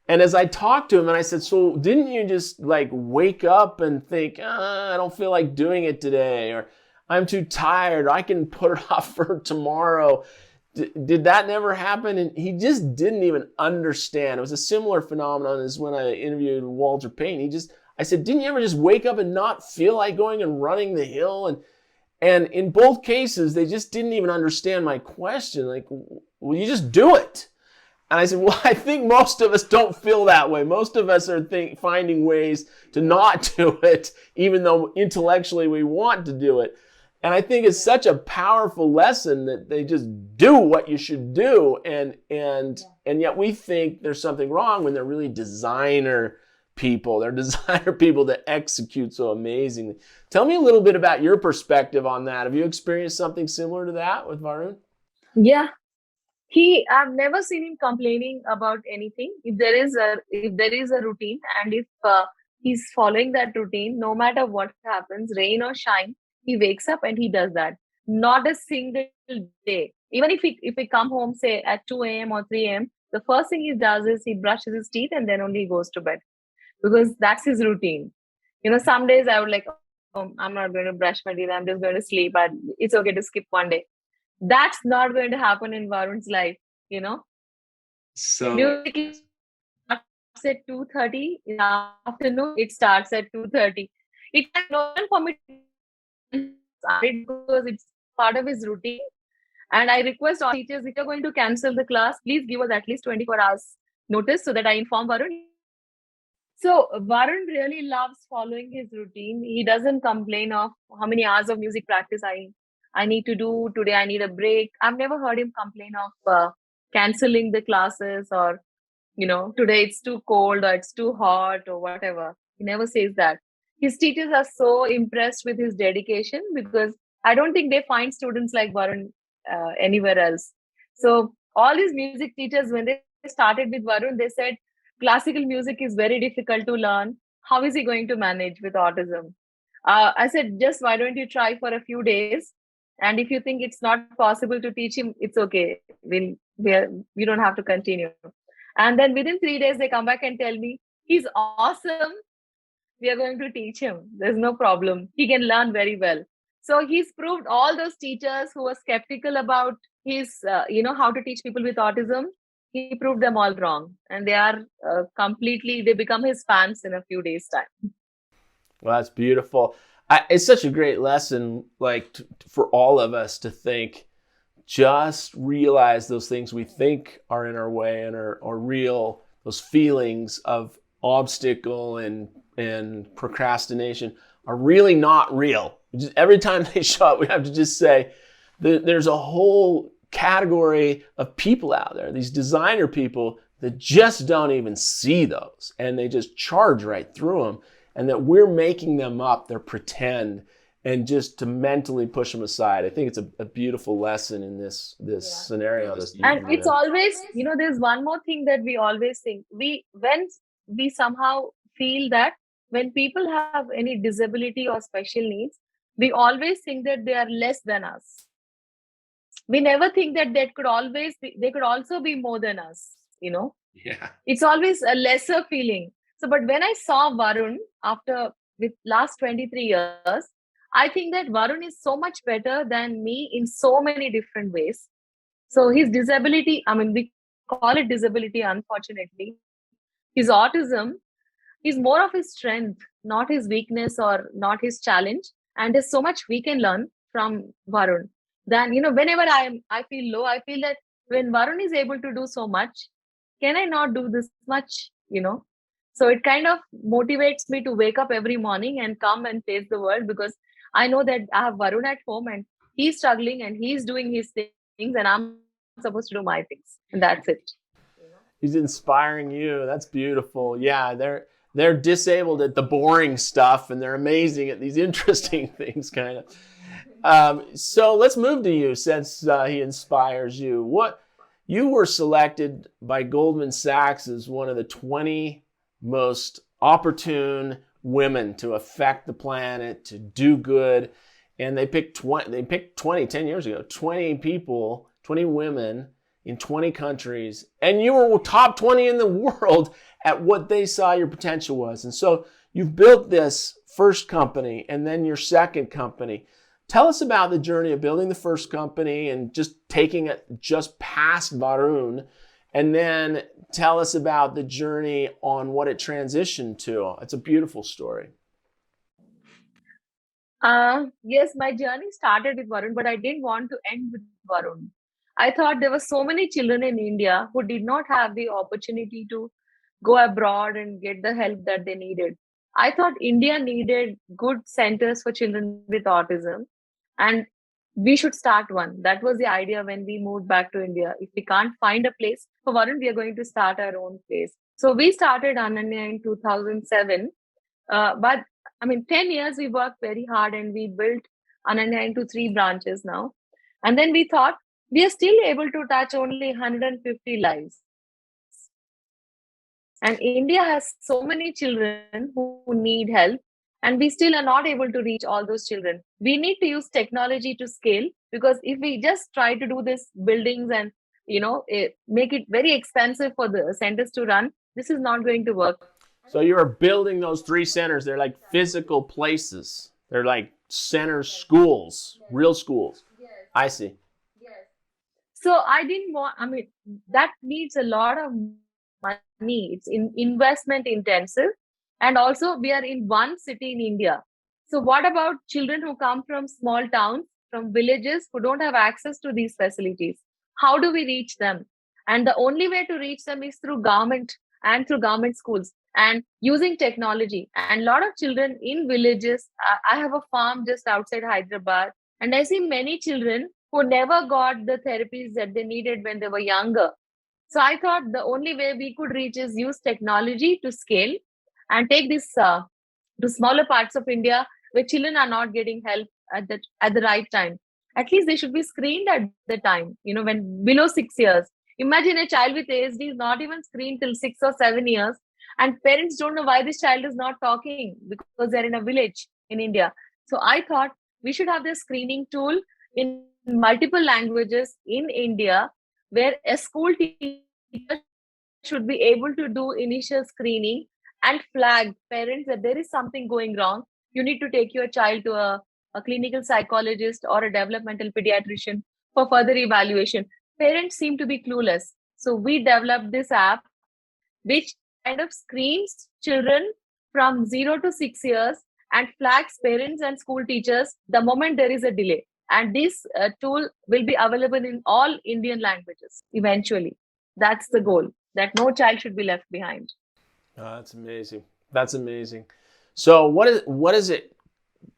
And as I talked to him and I said, so didn't you just wake up and think, I don't feel like doing it today, or I'm too tired, or I can put it off for tomorrow. Did that never happen? And he just didn't even understand. It was a similar phenomenon as when I interviewed Walter Payton. I said, didn't you ever just wake up and not feel like going and running the hill? And in both cases, they just didn't even understand my question. Well, you just do it. And I said, well, I think most of us don't feel that way. Most of us are finding ways to not do it, even though intellectually we want to do it. And I think it's such a powerful lesson that they just do what you should do. And yet we think there's something wrong when they're really designer people. They're designer people that execute so amazingly. Tell me a little bit about your perspective on that. Have you experienced something similar to that with Varun? Yeah. I've never seen him complaining about anything. If there is a routine, and if he's following that routine, no matter what happens, rain or shine, he wakes up and he does that. Not a single day. Even if he come home, say at 2 a.m. or 3 a.m., the first thing he does is he brushes his teeth and then only he goes to bed, because that's his routine. Some days I would like, oh, I'm not going to brush my teeth. I'm just going to sleep. It's okay to skip one day. That's not going to happen in Varun's life, you know. So Music starts at 2:30 in the afternoon. It starts at 2:30. It has no one for me to because it's part of his routine. And I request all teachers, if you're going to cancel the class, please give us at least 24 hours notice so that I inform Varun. So Varun really loves following his routine. He doesn't complain of how many hours of music practice I need to do today. I need a break. I've never heard him complain of canceling the classes, or today it's too cold or it's too hot or whatever. He never says that. His teachers are so impressed with his dedication, because I don't think they find students like Varun anywhere else. So all these music teachers, when they started with Varun, they said classical music is very difficult to learn. How is he going to manage with autism? I said, just why don't you try for a few days? And if you think it's not possible to teach him, it's okay. We don't have to continue. And then within 3 days, they come back and tell me, he's awesome. We are going to teach him. There's no problem. He can learn very well. So he's proved all those teachers who were skeptical about his, how to teach people with autism. He proved them all wrong. And they are they become his fans in a few days' time. Well, that's beautiful. It's such a great lesson, for all of us to think, just realize those things we think are in our way and are real, those feelings of obstacle and procrastination are really not real. Every time they show up, we have to just say that there's a whole category of people out there, these designer people, that just don't even see those, and they just charge right through them, and that we're making them up, they're pretend, and just to mentally push them aside. I think it's a beautiful lesson in this scenario. And it's always, there's one more thing that we always think. When we somehow feel that when people have any disability or special needs, we always think that they are less than us. We never think that they could also be more than us, Yeah. It's always a lesser feeling. So, but when I saw Varun with last 23 years, I think that Varun is so much better than me in so many different ways. So his disability, we call it disability, unfortunately. His autism is more of his strength, not his weakness or not his challenge. And there's so much we can learn from Varun. Then, whenever I feel low, I feel that when Varun is able to do so much, can I not do this much? So it kind of motivates me to wake up every morning and come and face the world, because I know that I have Varun at home and he's struggling and he's doing his things, and I'm supposed to do my things. And that's it. He's inspiring you. That's beautiful. Yeah, they're disabled at the boring stuff, and they're amazing at these interesting things, kind of. So let's move to you, since he inspires you. You were selected by Goldman Sachs as one of the 20 most opportune women to affect the planet, to do good, and they picked 20 10 years ago, 20 people, 20 women in 20 countries, and you were top 20 in the world at what they saw your potential was. And so you've built this first company and then your second company. Tell us about the journey of building the first company and just taking it just past Varun, and then tell us about the journey on what it transitioned to. It's a beautiful story. Yes, my journey started with Varun, but I didn't want to end with Varun. I thought there were so many children in India who did not have the opportunity to go abroad and get the help that they needed. I thought India needed good centers for children with autism. And we should start one. That was the idea when we moved back to India. If we can't find a place for Varun, we are going to start our own place. So we started Ananya in 2007. But I mean, 10 years we worked very hard and we built Ananya into 3 branches now. And then we thought we are still able to touch only 150 lives. And India has so many children who need help, and we still are not able to reach all those children. We need to use technology to scale, because if we just try to do this buildings and make it very expensive for the centers to run, this is not going to work. So you are building those 3 centers. They're like physical places. They're like center schools, real schools. I see. So I didn't want, I mean, that needs a lot of money. It's investment intensive. And also we are in one city in India. So what about children who come from small towns, from villages, who don't have access to these facilities? How do we reach them? And the only way to reach them is through government and through government schools and using technology. And a lot of children in villages, I have a farm just outside Hyderabad, and I see many children who never got the therapies that they needed when they were younger. So I thought the only way we could reach is use technology to scale and take this to smaller parts of India where children are not getting help at the right time. At least they should be screened at the time, when below 6 years. Imagine a child with ASD is not even screened till 6 or 7 years, and parents don't know why this child is not talking because they're in a village in India. So I thought we should have this screening tool in multiple languages in India, where a school teacher should be able to do initial screening and flag parents that there is something going wrong. You need to take your child to a clinical psychologist or a developmental pediatrician for further evaluation. Parents seem to be clueless. So we developed this app which kind of screens children from 0 to 6 years and flags parents and school teachers the moment there is a delay. And this tool will be available in all Indian languages eventually. That's the goal, that no child should be left behind. Oh, that's amazing. That's amazing. So what does it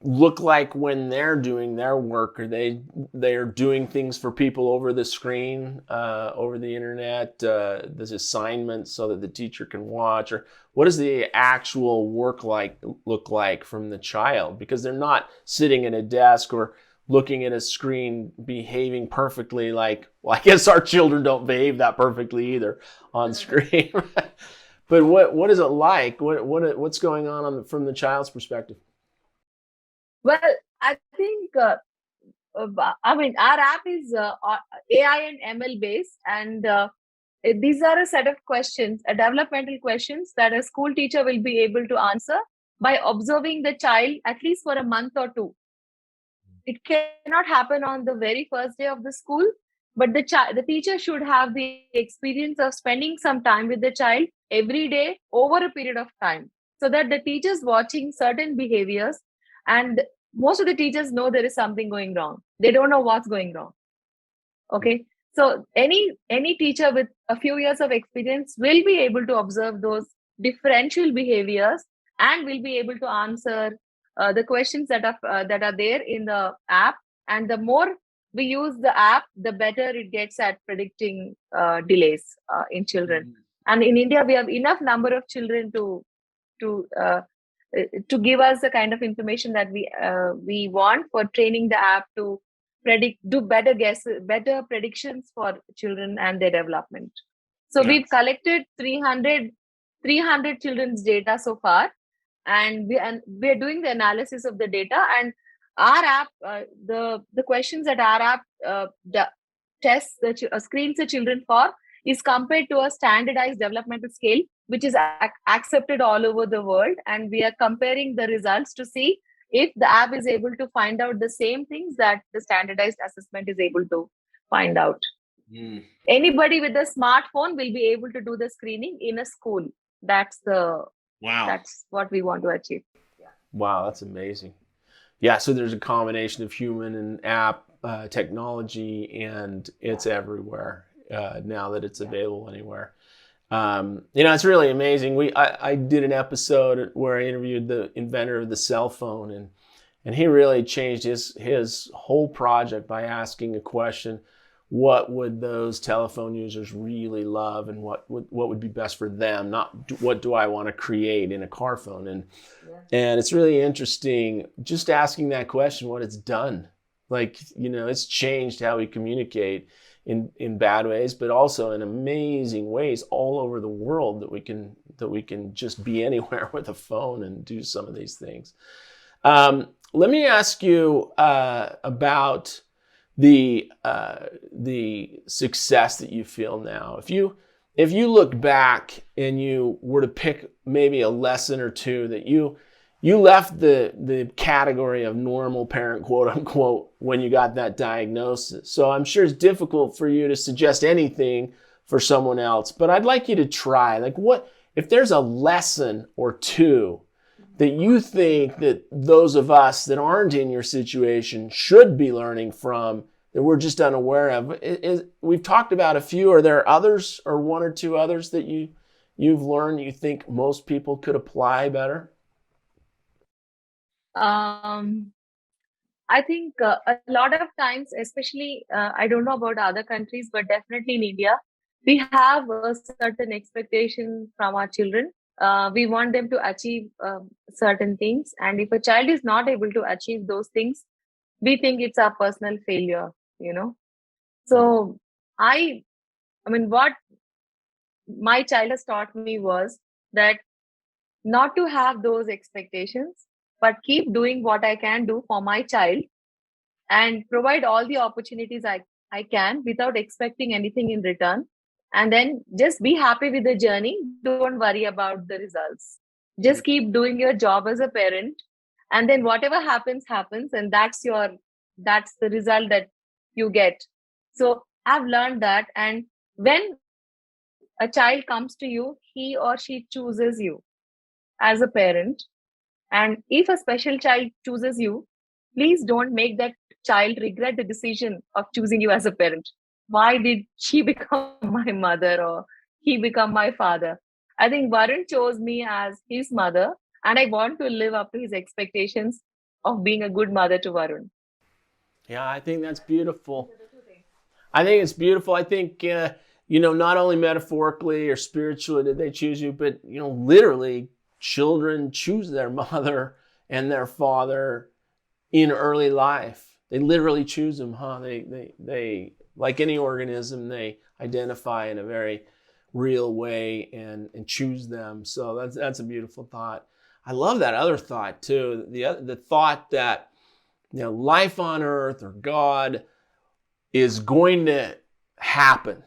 look like when they're doing their work? Are they're doing things for people over the screen, over the internet? There's assignments so that the teacher can watch, or what does the actual work look like from the child? Because they're not sitting at a desk or looking at a screen behaving perfectly like, well, I guess our children don't behave that perfectly either on screen. But what is it like? What's going on from the child's perspective? Well, I think, our app is AI and ML based, and these are a set of questions, developmental questions that a school teacher will be able to answer by observing the child at least for a month or two. It cannot happen on the very first day of the school, but the teacher should have the experience of spending some time with the child every day over a period of time, so that the teacher's watching certain behaviors, and most of the teachers know there is something going wrong. They don't know what's going wrong. Okay. So any teacher with a few years of experience will be able to observe those differential behaviors and will be able to answer the questions that are there in the app. And the more we use the app, the better it gets at predicting delays in children. Mm-hmm. And in India, we have enough number of children to give us the kind of information that we want for training the app to do better predictions for children and their development. So we've collected 300 children's data so far, and we're doing the analysis of the data. And our app, the questions that our app tests screens the children for is compared to a standardized developmental scale, which is accepted all over the world. And we are comparing the results to see if the app is able to find out the same things that the standardized assessment is able to find out. Mm. Anybody with a smartphone will be able to do the screening in a school. That's what we want to achieve. Yeah. Wow, that's amazing. Yeah, so there's a combination of human and app technology, and it's everywhere now that it's available anywhere. It's really amazing. I did an episode where I interviewed the inventor of the cell phone, And he really changed his whole project by asking a question: what would those telephone users really love, and what would be best for them? Not what do I want to create in a car phone. And it's really interesting just asking that question, what it's done. Like, it's changed how we communicate in bad ways, but also in amazing ways all over the world, that we can just be anywhere with a phone and do some of these things. Let me ask you about the success that you feel now. If you look back and you were to pick maybe a lesson or two that you left the category of normal parent, quote unquote, when you got that diagnosis. So I'm sure it's difficult for you to suggest anything for someone else, but I'd like you to try. Like, what if there's a lesson or two that you think that those of us that aren't in your situation should be learning from, that we're just unaware of? We've talked about a few. Are there others, or one or two others that you've learned you think most people could apply better? I think a lot of times, especially, I don't know about other countries, but definitely in India, we have a certain expectation from our children. We want them to achieve certain things. And if a child is not able to achieve those things, we think it's our personal failure, So I mean, what my child has taught me was that not to have those expectations, but keep doing what I can do for my child and provide all the opportunities I can without expecting anything in return. And then just be happy with the journey. Don't worry about the results. Just keep doing your job as a parent. And then whatever happens, happens. And that's the result that you get. So I've learned that. And when a child comes to you, he or she chooses you as a parent. And if a special child chooses you, please don't make that child regret the decision of choosing you as a parent. Why did she become my mother, or he become my father? I think Varun chose me as his mother, and I want to live up to his expectations of being a good mother to Varun. Yeah, I think that's beautiful. I think it's beautiful. I think, not only metaphorically or spiritually did they choose you, but, literally, children choose their mother and their father in early life. They literally choose them, huh? They like any organism, they identify in a very real way and choose them. So that's a beautiful thought. I love that other thought too. The thought that life on earth or God is going to happen,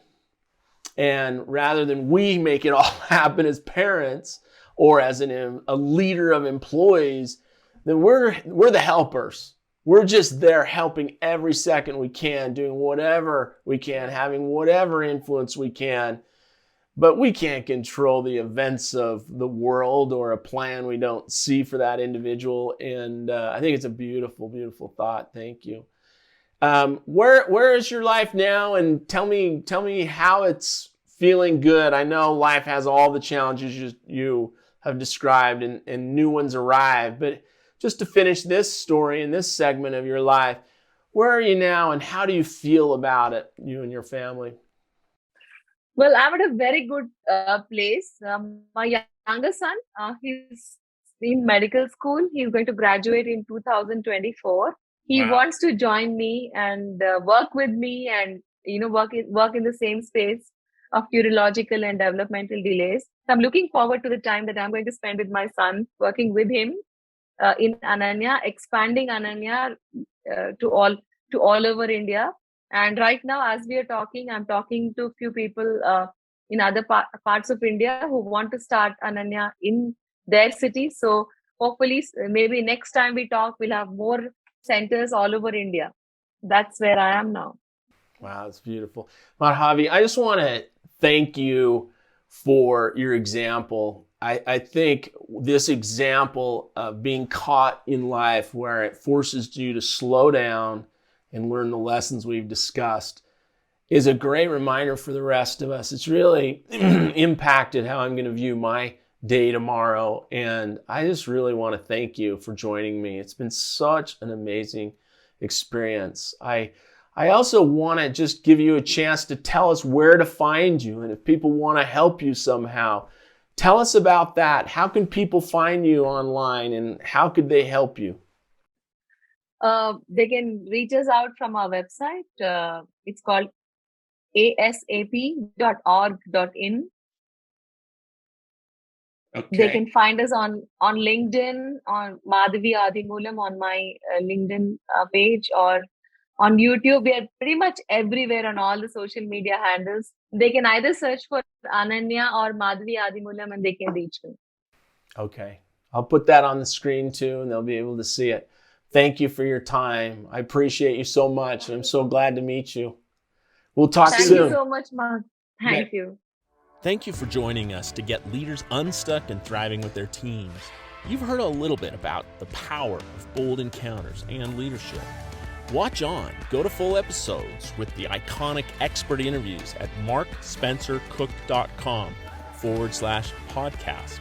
and rather than we make it all happen as parents or as a leader of employees, then we're the helpers. We're just there helping every second we can, doing whatever we can, having whatever influence we can. But we can't control the events of the world or a plan we don't see for that individual. And I think it's a beautiful, beautiful thought. Thank you. Where is your life now? And tell me how it's feeling good. I know life has all the challenges you have described, and new ones arrive. But just to finish this story in this segment of your life, where are you now, and how do you feel about it, you and your family? Well, I'm at a very good place. My younger son, he's in medical school. He's going to graduate in 2024. He Wow. wants to join me and work with me, and work in the same space of neurological and developmental delays. So I'm looking forward to the time that I'm going to spend with my son, working with him in Ananya, expanding Ananya to all over India. And right now, as we are talking, I'm talking to a few people in other parts of India who want to start Ananya in their city. So hopefully, maybe next time we talk, we'll have more centers all over India. That's where I am now. Wow, that's beautiful. Madhavi, I just want to thank you for your example. I think this example of being caught in life where it forces you to slow down and learn the lessons we've discussed is a great reminder for the rest of us. It's really impacted how I'm going to view my day tomorrow. And I just really want to thank you for joining me. It's been such an amazing experience. I also want to just give you a chance to tell us where to find you. And if people want to help you somehow, tell us about that. How can people find you online and how could they help you? They can reach us out from our website. It's called asap.org.in. Okay. They can find us on LinkedIn, on Madhavi Adimulam on my LinkedIn page, or on YouTube. We are pretty much everywhere on all the social media handles. They can either search for Ananya or Madhavi Adimulam and they can reach me. Okay. I'll put that on the screen too, and they'll be able to see it. Thank you for your time. I appreciate you so much, and I'm so glad to meet you. We'll talk soon. Thank you so much, Mark. Thank you. Thank you for joining us to get leaders unstuck and thriving with their teams. You've heard a little bit about the power of bold encounters and leadership. Watch on. Go to full episodes with the iconic expert interviews at markspencercook.com/podcast.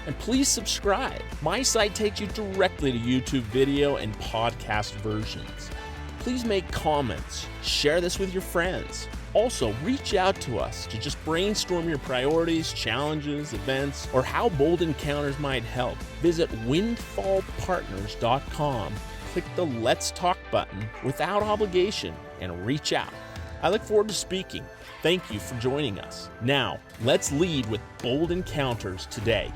And please subscribe. My site takes you directly to YouTube video and podcast versions. Please make comments. Share this with your friends. Also, reach out to us to just brainstorm your priorities, challenges, events, or how bold encounters might help. Visit windfallpartners.com. Click the Let's Talk button without obligation and reach out. I look forward to speaking. Thank you for joining us. Now, let's lead with bold encounters today.